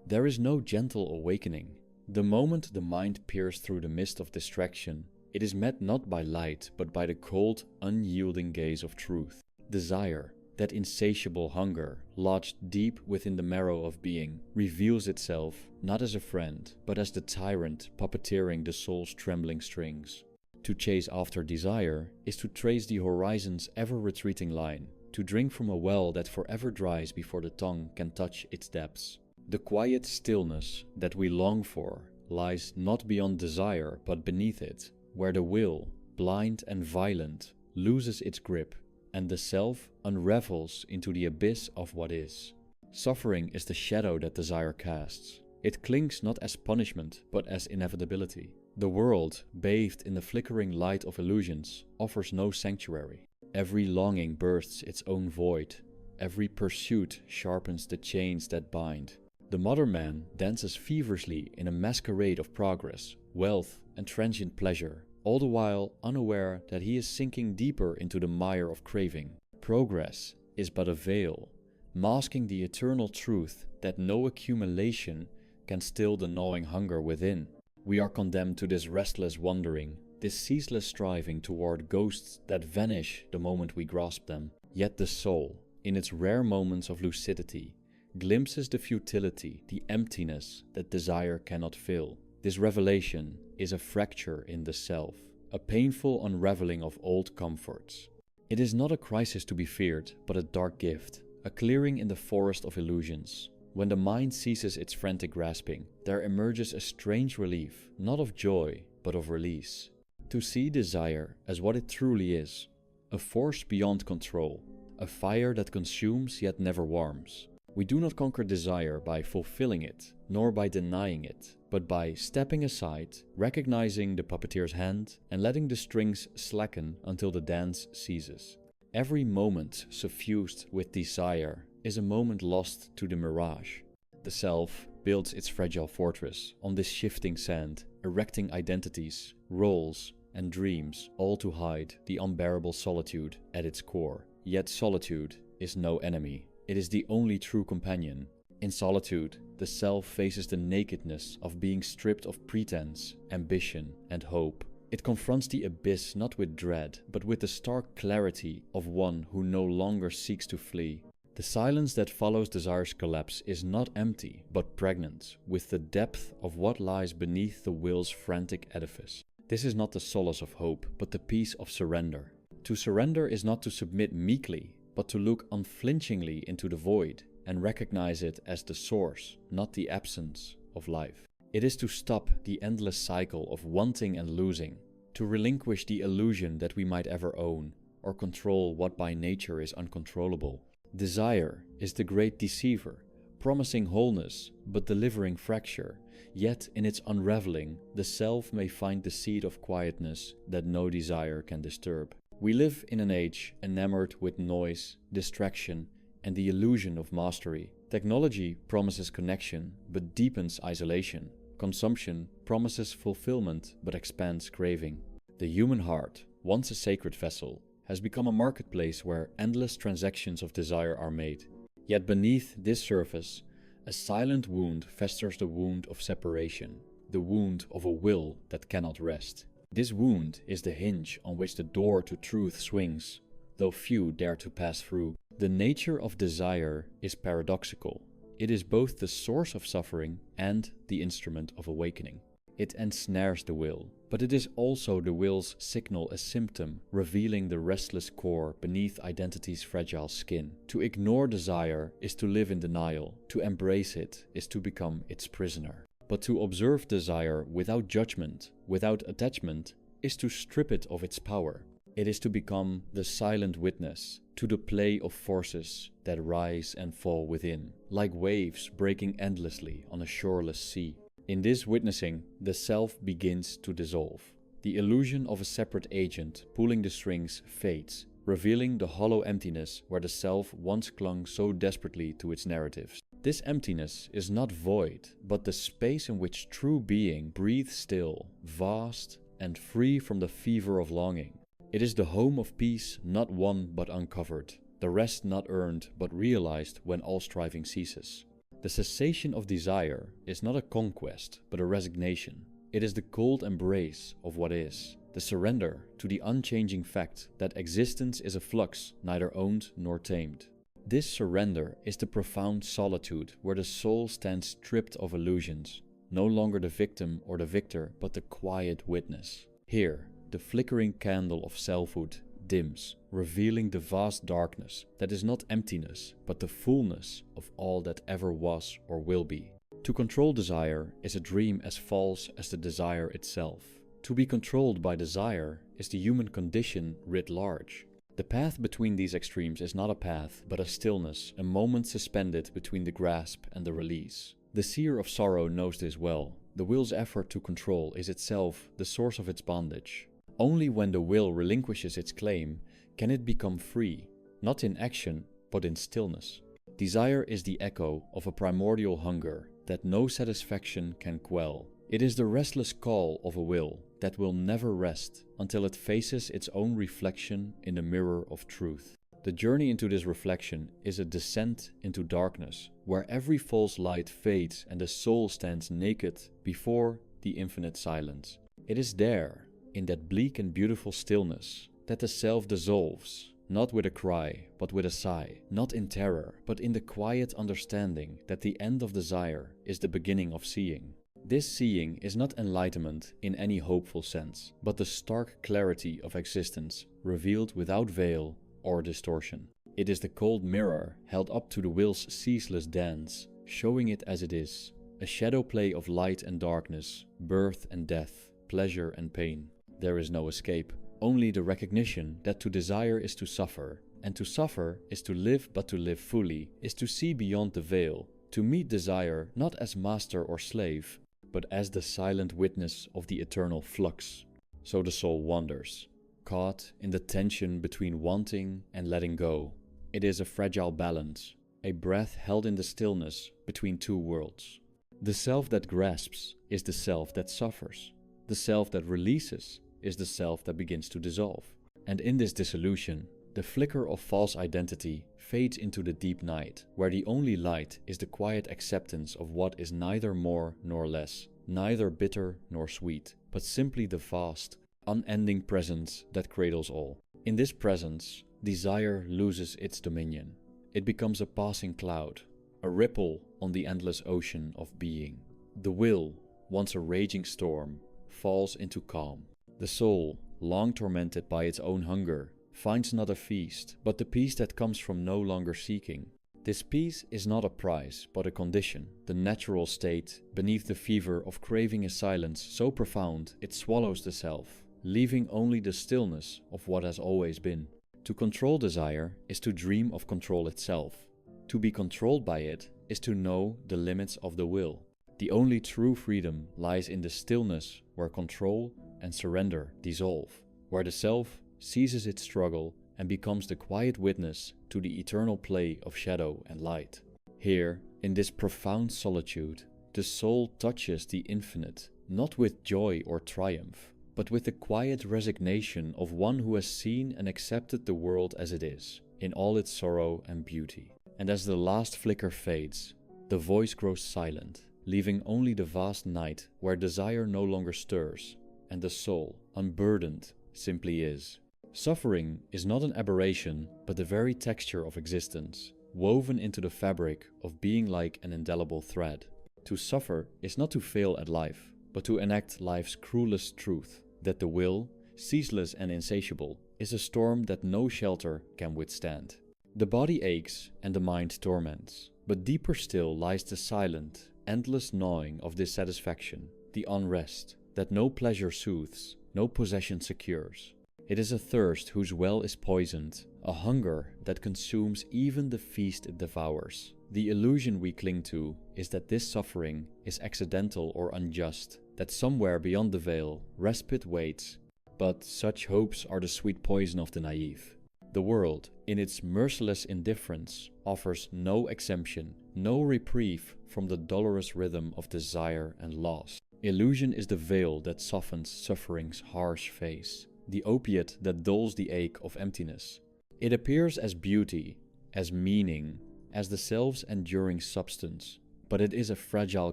There is no gentle awakening. The moment the mind peers through the mist of distraction, it is met not by light, but by the cold, unyielding gaze of truth. Desire, that insatiable hunger, lodged deep within the marrow of being, reveals itself not as a friend, but as the tyrant puppeteering the soul's trembling strings. To chase after desire is to trace the horizon's ever-retreating line, to drink from a well that forever dries before the tongue can touch its depths. The quiet stillness that we long for lies not beyond desire but beneath it, where the will, blind and violent, loses its grip, and the self unravels into the abyss of what is. Suffering is the shadow that desire casts. It clings not as punishment, but as inevitability. The world, bathed in the flickering light of illusions, offers no sanctuary. Every longing bursts its own void. Every pursuit sharpens the chains that bind. The mother man dances feverishly in a masquerade of progress, wealth, and transient pleasure, all the while unaware that he is sinking deeper into the mire of craving. Progress is but a veil, masking the eternal truth that no accumulation can still the gnawing hunger within. We are condemned to this restless wandering, this ceaseless striving toward ghosts that vanish the moment we grasp them. Yet the soul, in its rare moments of lucidity, glimpses the futility, the emptiness that desire cannot fill. This revelation is a fracture in the self, a painful unraveling of old comforts. It is not a crisis to be feared, but a dark gift, a clearing in the forest of illusions. When the mind ceases its frantic grasping, there emerges a strange relief, not of joy, but of release. To see desire as what it truly is, a force beyond control, a fire that consumes yet never warms. We do not conquer desire by fulfilling it, nor by denying it, but by stepping aside, recognizing the puppeteer's hand, and letting the strings slacken until the dance ceases. Every moment suffused with desire is a moment lost to the mirage. The self builds its fragile fortress on this shifting sand, erecting identities, roles, and dreams, all to hide the unbearable solitude at its core. Yet solitude is no enemy. It is the only true companion. In solitude, the self faces the nakedness of being stripped of pretense, ambition, and hope. It confronts the abyss not with dread, but with the stark clarity of one who no longer seeks to flee. The silence that follows desire's collapse is not empty, but pregnant with the depth of what lies beneath the will's frantic edifice. This is not the solace of hope, but the peace of surrender. To surrender is not to submit meekly, but to look unflinchingly into the void and recognize it as the source, not the absence, of life. It is to stop the endless cycle of wanting and losing, to relinquish the illusion that we might ever own or control what by nature is uncontrollable. Desire is the great deceiver, promising wholeness but delivering fracture, yet in its unraveling, the self may find the seed of quietness that no desire can disturb. We live in an age enamored with noise, distraction, and the illusion of mastery. Technology promises connection but deepens isolation. Consumption promises fulfillment but expands craving. The human heart, once a sacred vessel, has become a marketplace where endless transactions of desire are made. Yet beneath this surface, a silent wound festers, the wound of separation, the wound of a will that cannot rest. This wound is the hinge on which the door to truth swings, though few dare to pass through. The nature of desire is paradoxical. It is both the source of suffering and the instrument of awakening. It ensnares the will, but it is also the will's signal, a symptom, revealing the restless core beneath identity's fragile skin. To ignore desire is to live in denial. To embrace it is to become its prisoner. But to observe desire without judgment, without attachment, is to strip it of its power. It is to become the silent witness to the play of forces that rise and fall within, like waves breaking endlessly on a shoreless sea. In this witnessing, the self begins to dissolve. The illusion of a separate agent pulling the strings fades, revealing the hollow emptiness where the self once clung so desperately to its narratives. This emptiness is not void, but the space in which true being breathes still, vast, and free from the fever of longing. It is the home of peace not won but uncovered, the rest not earned but realized when all striving ceases. The cessation of desire is not a conquest, but a resignation. It is the cold embrace of what is, the surrender to the unchanging fact that existence is a flux neither owned nor tamed. This surrender is the profound solitude where the soul stands stripped of illusions, no longer the victim or the victor, but the quiet witness. Here, the flickering candle of selfhood dims, revealing the vast darkness that is not emptiness, but the fullness of all that ever was or will be. To control desire is a dream as false as the desire itself. To be controlled by desire is the human condition writ large. The path between these extremes is not a path, but a stillness, a moment suspended between the grasp and the release. The seer of sorrow knows this well. The will's effort to control is itself the source of its bondage. Only when the will relinquishes its claim can it become free, not in action, but in stillness. Desire is the echo of a primordial hunger that no satisfaction can quell. It is the restless call of a will that will never rest until it faces its own reflection in the mirror of truth. The journey into this reflection is a descent into darkness, where every false light fades and the soul stands naked before the infinite silence. It is there, in that bleak and beautiful stillness, that the self dissolves, not with a cry, but with a sigh, not in terror, but in the quiet understanding that the end of desire is the beginning of seeing. This seeing is not enlightenment in any hopeful sense, but the stark clarity of existence revealed without veil or distortion. It is the cold mirror held up to the will's ceaseless dance, showing it as it is, a shadow play of light and darkness, birth and death, pleasure and pain. There is no escape, only the recognition that to desire is to suffer, and to suffer is to live, but to live fully is to see beyond the veil, to meet desire not as master or slave, but as the silent witness of the eternal flux. So the soul wanders, caught in the tension between wanting and letting go. It is a fragile balance, a breath held in the stillness between two worlds. The self that grasps is the self that suffers. The self that releases is the self that begins to dissolve. And in this dissolution, the flicker of false identity fades into the deep night, where the only light is the quiet acceptance of what is neither more nor less, neither bitter nor sweet, but simply the vast, unending presence that cradles all. In this presence, desire loses its dominion. It becomes a passing cloud, a ripple on the endless ocean of being. The will, once a raging storm, falls into calm. The soul, long tormented by its own hunger, finds not a feast, but the peace that comes from no longer seeking. This peace is not a prize, but a condition, the natural state beneath the fever of craving a silence so profound it swallows the self, leaving only the stillness of what has always been. To control desire is to dream of control itself. To be controlled by it is to know the limits of the will. The only true freedom lies in the stillness where control and surrender dissolve, where the self ceases its struggle and becomes the quiet witness to the eternal play of shadow and light. Here, in this profound solitude, the soul touches the infinite, not with joy or triumph, but with the quiet resignation of one who has seen and accepted the world as it is, in all its sorrow and beauty. And as the last flicker fades, the voice grows silent, leaving only the vast night where desire no longer stirs, and the soul, unburdened, simply is. Suffering is not an aberration, but the very texture of existence, woven into the fabric of being like an indelible thread. To suffer is not to fail at life, but to enact life's cruelest truth, that the will, ceaseless and insatiable, is a storm that no shelter can withstand. The body aches and the mind torments, but deeper still lies the silent, endless gnawing of dissatisfaction, the unrest that no pleasure soothes, no possession secures. It is a thirst whose well is poisoned, a hunger that consumes even the feast it devours. The illusion we cling to is that this suffering is accidental or unjust, that somewhere beyond the veil respite waits, but such hopes are the sweet poison of the naive. The world, in its merciless indifference, offers no exemption, no reprieve from the dolorous rhythm of desire and loss. Illusion is the veil that softens suffering's harsh face, the opiate that dulls the ache of emptiness. It appears as beauty, as meaning, as the self's enduring substance, but it is a fragile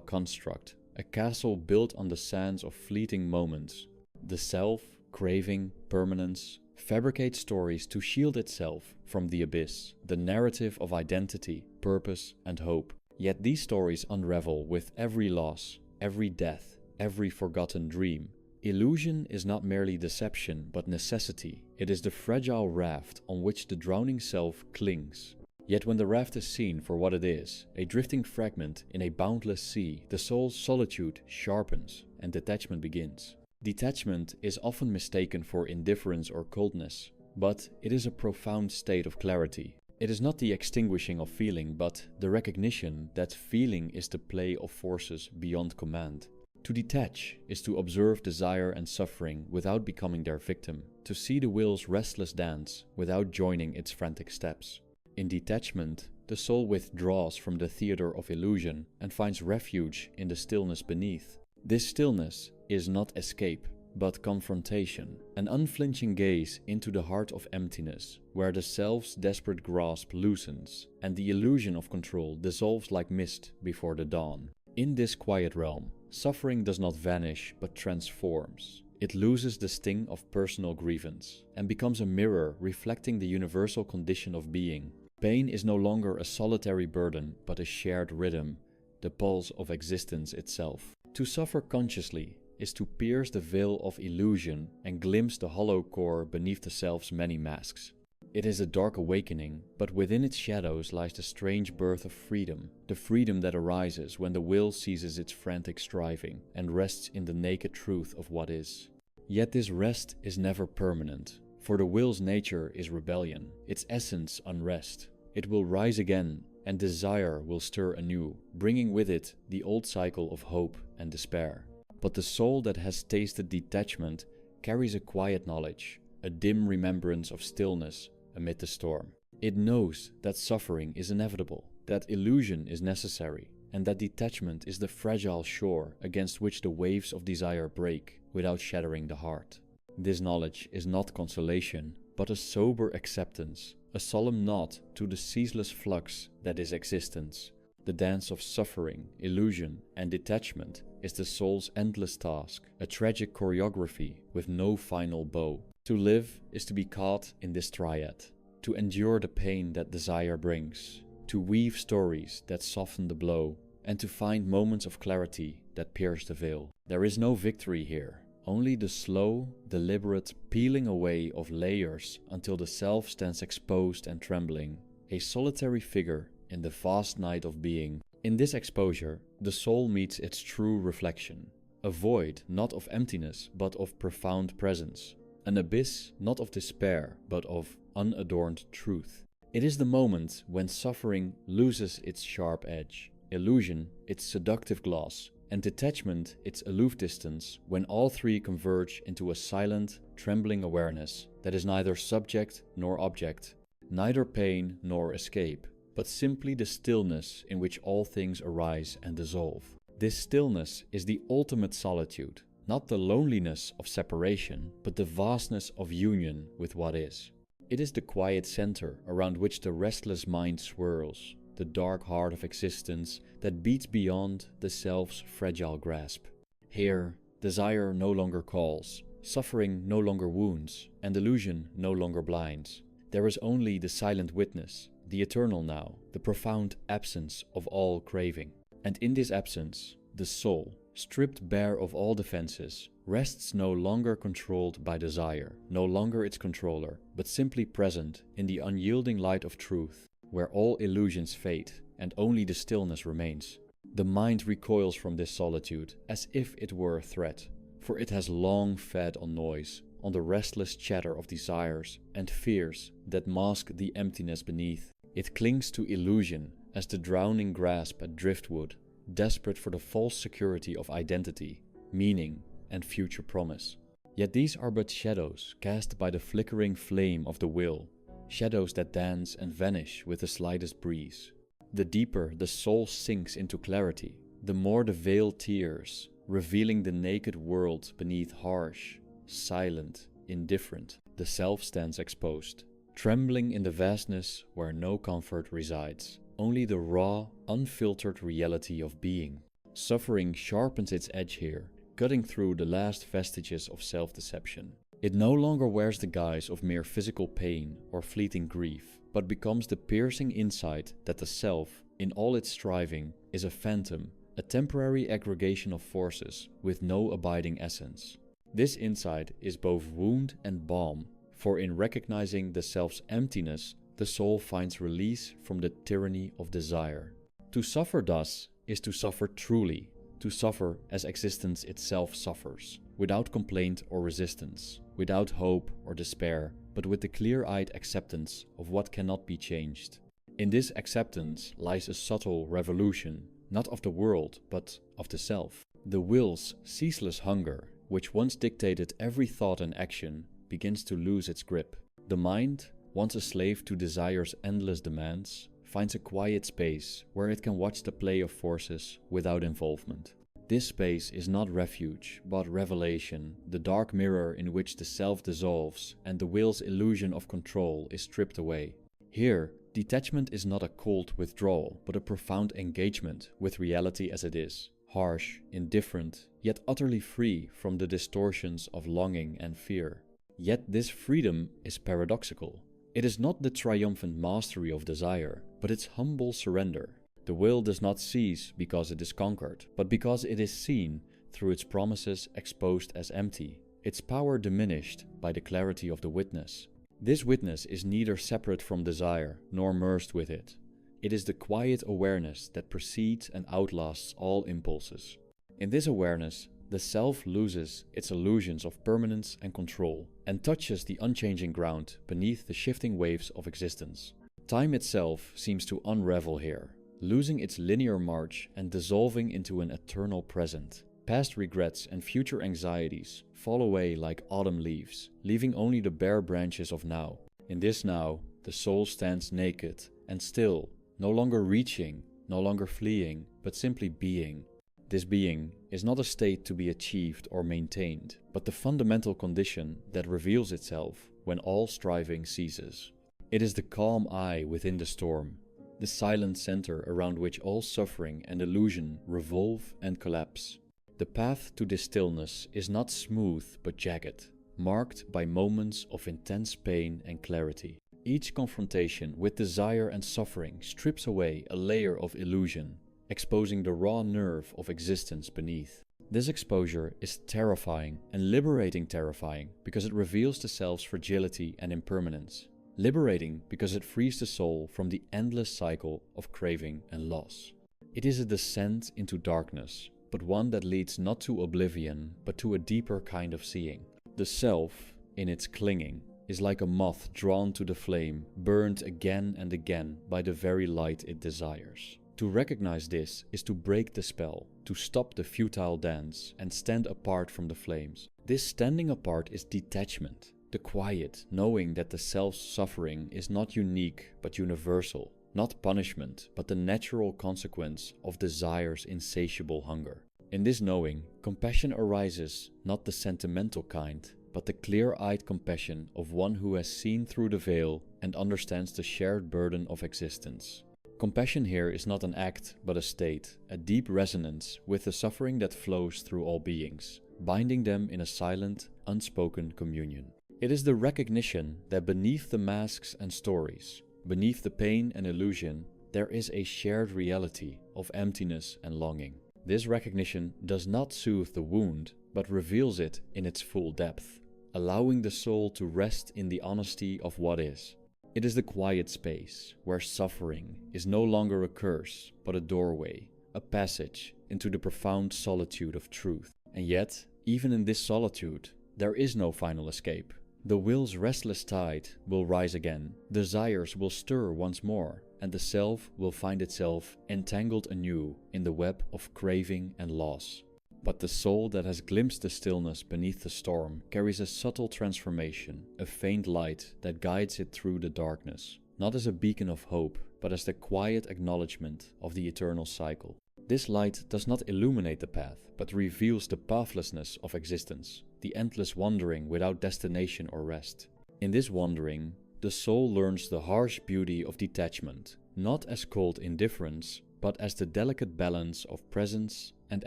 construct, a castle built on the sands of fleeting moments. The self, craving permanence, fabricates stories to shield itself from the abyss, the narrative of identity, purpose, and hope. Yet these stories unravel with every loss, every death, every forgotten dream. Illusion is not merely deception, but necessity. It is the fragile raft on which the drowning self clings. Yet when the raft is seen for what it is, a drifting fragment in a boundless sea, the soul's solitude sharpens and detachment begins. Detachment is often mistaken for indifference or coldness, but it is a profound state of clarity. It is not the extinguishing of feeling, but the recognition that feeling is the play of forces beyond command. To detach is to observe desire and suffering without becoming their victim, to see the will's restless dance without joining its frantic steps. In detachment, the soul withdraws from the theater of illusion and finds refuge in the stillness beneath. This stillness is not escape, but confrontation, an unflinching gaze into the heart of emptiness, where the self's desperate grasp loosens and the illusion of control dissolves like mist before the dawn. In this quiet realm, suffering does not vanish but transforms. It loses the sting of personal grievance and becomes a mirror reflecting the universal condition of being. Pain is no longer a solitary burden but a shared rhythm, the pulse of existence itself. To suffer consciously is to pierce the veil of illusion and glimpse the hollow core beneath the self's many masks. It is a dark awakening, but within its shadows lies the strange birth of freedom, the freedom that arises when the will ceases its frantic striving and rests in the naked truth of what is. Yet this rest is never permanent, for the will's nature is rebellion, its essence unrest. It will rise again, and desire will stir anew, bringing with it the old cycle of hope and despair. But the soul that has tasted detachment carries a quiet knowledge, a dim remembrance of stillness amid the storm. It knows that suffering is inevitable, that illusion is necessary, and that detachment is the fragile shore against which the waves of desire break without shattering the heart. This knowledge is not consolation, but a sober acceptance, a solemn nod to the ceaseless flux that is existence. The dance of suffering, illusion, and detachment is the soul's endless task, a tragic choreography with no final bow. To live is to be caught in this triad, to endure the pain that desire brings, to weave stories that soften the blow, and to find moments of clarity that pierce the veil. There is no victory here, only the slow, deliberate peeling away of layers until the self stands exposed and trembling, a solitary figure in the vast night of being. In this exposure, the soul meets its true reflection, a void not of emptiness but of profound presence, an abyss not of despair but of unadorned truth. It is the moment when suffering loses its sharp edge, illusion its seductive gloss, and detachment its aloof distance, when all three converge into a silent, trembling awareness that is neither subject nor object, neither pain nor escape, but simply the stillness in which all things arise and dissolve. This stillness is the ultimate solitude, not the loneliness of separation, but the vastness of union with what is. It is the quiet center around which the restless mind swirls, the dark heart of existence that beats beyond the self's fragile grasp. Here, desire no longer calls, suffering no longer wounds, and illusion no longer blinds. There is only the silent witness, the eternal now, the profound absence of all craving. And in this absence, the soul, stripped bare of all defenses, rests no longer controlled by desire, no longer its controller, but simply present in the unyielding light of truth, where all illusions fade and only the stillness remains. The mind recoils from this solitude as if it were a threat, for it has long fed on noise, on the restless chatter of desires and fears that mask the emptiness beneath. It clings to illusion as the drowning grasp at driftwood, desperate for the false security of identity, meaning, and future promise. Yet these are but shadows cast by the flickering flame of the will, shadows that dance and vanish with the slightest breeze. The deeper the soul sinks into clarity, the more the veil tears, revealing the naked world beneath harsh, silent, indifferent. The self stands exposed, trembling in the vastness where no comfort resides. only the raw, unfiltered reality of being. Suffering sharpens its edge here, cutting through the last vestiges of self-deception. It no longer wears the guise of mere physical pain or fleeting grief, but becomes the piercing insight that the self, in all its striving, is a phantom, a temporary aggregation of forces with no abiding essence. This insight is both wound and balm, for in recognizing the self's emptiness, the soul finds release from the tyranny of desire. To suffer thus is to suffer truly, to suffer as existence itself suffers, without complaint or resistance, without hope or despair, but with the clear-eyed acceptance of what cannot be changed. In this acceptance lies a subtle revolution, not of the world, but of the self. The will's ceaseless hunger, which once dictated every thought and action, begins to lose its grip. The mind, once a slave to desire's endless demands, finds a quiet space where it can watch the play of forces without involvement. This space is not refuge, but revelation, the dark mirror in which the self dissolves and the will's illusion of control is stripped away. Here, detachment is not a cold withdrawal, but a profound engagement with reality as it is, harsh, indifferent, yet utterly free from the distortions of longing and fear. Yet this freedom is paradoxical. It is not the triumphant mastery of desire, but its humble surrender. The will does not cease because it is conquered, but because it is seen through its promises exposed as empty, its power diminished by the clarity of the witness. This witness is neither separate from desire nor merged with it. It is the quiet awareness that precedes and outlasts all impulses. In this awareness, the self loses its illusions of permanence and control, and touches the unchanging ground beneath the shifting waves of existence. Time itself seems to unravel here, losing its linear march and dissolving into an eternal present. Past regrets and future anxieties fall away like autumn leaves, leaving only the bare branches of now. In this now, the soul stands naked and still, no longer reaching, no longer fleeing, but simply being. This being is not a state to be achieved or maintained, but the fundamental condition that reveals itself when all striving ceases. It is the calm eye within the storm, the silent center around which all suffering and illusion revolve and collapse. The path to this stillness is not smooth but jagged, marked by moments of intense pain and clarity. Each confrontation with desire and suffering strips away a layer of illusion, exposing the raw nerve of existence beneath. This exposure is terrifying and liberating terrifying because it reveals the self's fragility and impermanence. Liberating because it frees the soul from the endless cycle of craving and loss. It is a descent into darkness, but one that leads not to oblivion, but to a deeper kind of seeing. The self, in its clinging, is like a moth drawn to the flame, burned again and again by the very light it desires. To recognize this is to break the spell, to stop the futile dance and stand apart from the flames. This standing apart is detachment, the quiet knowing that the self's suffering is not unique but universal, not punishment but the natural consequence of desire's insatiable hunger. In this knowing, compassion arises, not the sentimental kind, but the clear-eyed compassion of one who has seen through the veil and understands the shared burden of existence. Compassion here is not an act, but a state, a deep resonance with the suffering that flows through all beings, binding them in a silent, unspoken communion. It is the recognition that beneath the masks and stories, beneath the pain and illusion, there is a shared reality of emptiness and longing. This recognition does not soothe the wound, but reveals it in its full depth, allowing the soul to rest in the honesty of what is. It is the quiet space where suffering is no longer a curse, but a doorway, a passage into the profound solitude of truth. And yet, even in this solitude, there is no final escape. The will's restless tide will rise again, desires will stir once more, and the self will find itself entangled anew in the web of craving and loss. But the soul that has glimpsed the stillness beneath the storm carries a subtle transformation, a faint light that guides it through the darkness, not as a beacon of hope, but as the quiet acknowledgement of the eternal cycle. This light does not illuminate the path, but reveals the pathlessness of existence, the endless wandering without destination or rest. In this wandering, the soul learns the harsh beauty of detachment, not as cold indifference, but as the delicate balance of presence and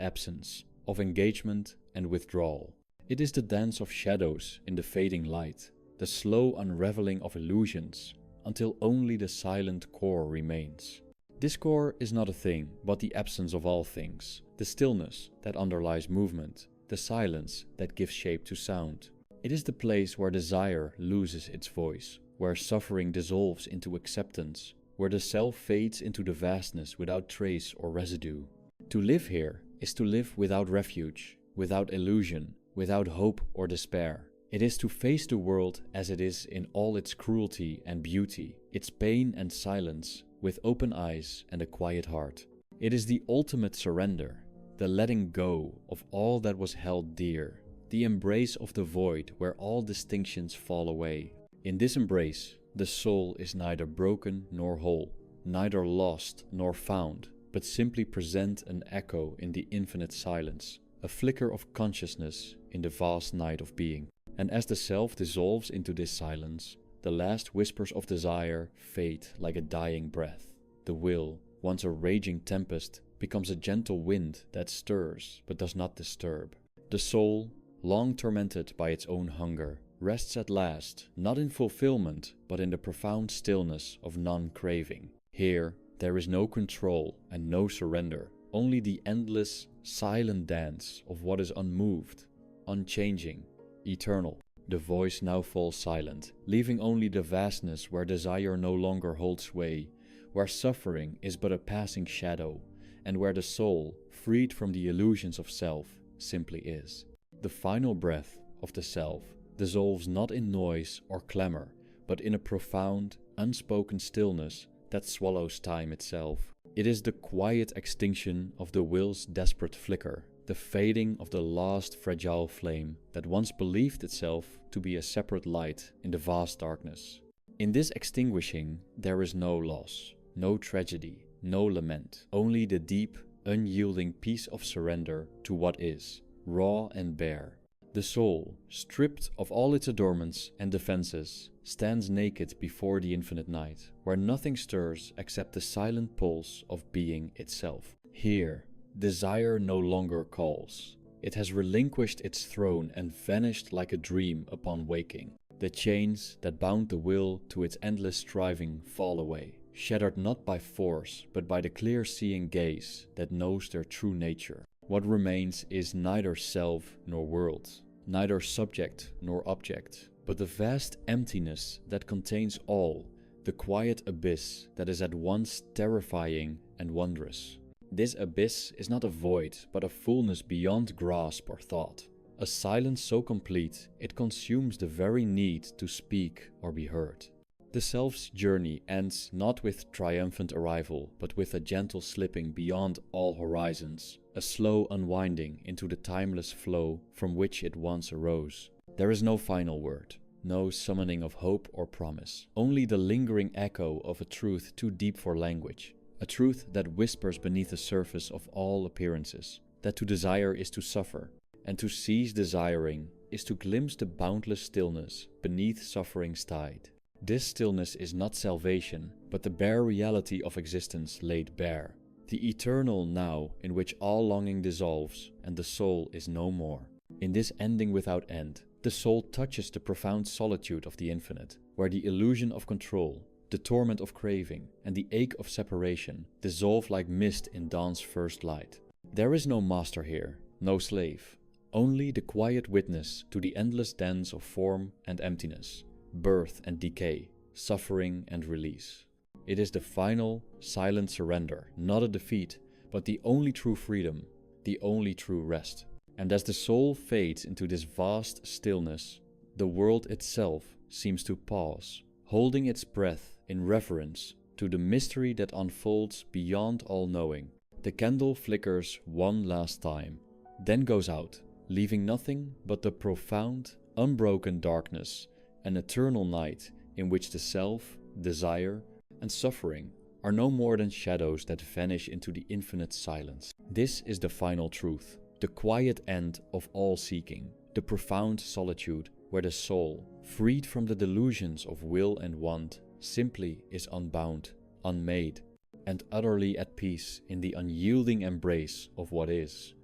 absence, of engagement and withdrawal. It is the dance of shadows in the fading light, the slow unraveling of illusions, until only the silent core remains. This core is not a thing, but the absence of all things, the stillness that underlies movement, the silence that gives shape to sound. It is the place where desire loses its voice, where suffering dissolves into acceptance, where the self fades into the vastness without trace or residue. To live here is to live without refuge, without illusion, without hope or despair. It is to face the world as it is in all its cruelty and beauty, its pain and silence, with open eyes and a quiet heart. It is the ultimate surrender, the letting go of all that was held dear, the embrace of the void where all distinctions fall away. In this embrace, the soul is neither broken nor whole, neither lost nor found, but simply present an echo in the infinite silence, a flicker of consciousness in the vast night of being. And as the self dissolves into this silence, the last whispers of desire fade like a dying breath. The will, once a raging tempest, becomes a gentle wind that stirs but does not disturb. The soul, long tormented by its own hunger, rests at last, not in fulfillment, but in the profound stillness of non-craving. Here, there is no control and no surrender, only the endless, silent dance of what is unmoved, unchanging, eternal. The voice now falls silent, leaving only the vastness where desire no longer holds sway, where suffering is but a passing shadow, and where the soul, freed from the illusions of self, simply is. The final breath of the self dissolves not in noise or clamor, but in a profound, unspoken stillness that swallows time itself. It is the quiet extinction of the will's desperate flicker, the fading of the last fragile flame that once believed itself to be a separate light in the vast darkness. In this extinguishing, there is no loss, no tragedy, no lament, only the deep, unyielding peace of surrender to what is, raw and bare. The soul, stripped of all its adornments and defenses, stands naked before the infinite night, where nothing stirs except the silent pulse of being itself. Here, desire no longer calls. It has relinquished its throne and vanished like a dream upon waking. The chains that bound the will to its endless striving fall away, shattered not by force, but by the clear-seeing gaze that knows their true nature. What remains is neither self nor world, neither subject nor object, but the vast emptiness that contains all, the quiet abyss that is at once terrifying and wondrous. This abyss is not a void, but a fullness beyond grasp or thought, a silence so complete it consumes the very need to speak or be heard. The self's journey ends not with triumphant arrival, but with a gentle slipping beyond all horizons, a slow unwinding into the timeless flow from which it once arose. There is no final word, no summoning of hope or promise, only the lingering echo of a truth too deep for language, a truth that whispers beneath the surface of all appearances, that to desire is to suffer, and to cease desiring is to glimpse the boundless stillness beneath suffering's tide. This stillness is not salvation, but the bare reality of existence laid bare, the eternal now in which all longing dissolves and the soul is no more. In this ending without end, the soul touches the profound solitude of the infinite, where the illusion of control, the torment of craving, and the ache of separation dissolve like mist in dawn's first light. There is no master here, no slave, only the quiet witness to the endless dance of form and emptiness, birth and decay, suffering and release. It is the final, silent surrender, not a defeat, but the only true freedom, the only true rest. And as the soul fades into this vast stillness, the world itself seems to pause, holding its breath in reverence to the mystery that unfolds beyond all knowing. The candle flickers one last time, then goes out, leaving nothing but the profound, unbroken darkness, an eternal night in which the self, desire, and suffering are no more than shadows that vanish into the infinite silence. This is the final truth, the quiet end of all seeking, the profound solitude where the soul, freed from the delusions of will and want, simply is unbound, unmade, and utterly at peace in the unyielding embrace of what is.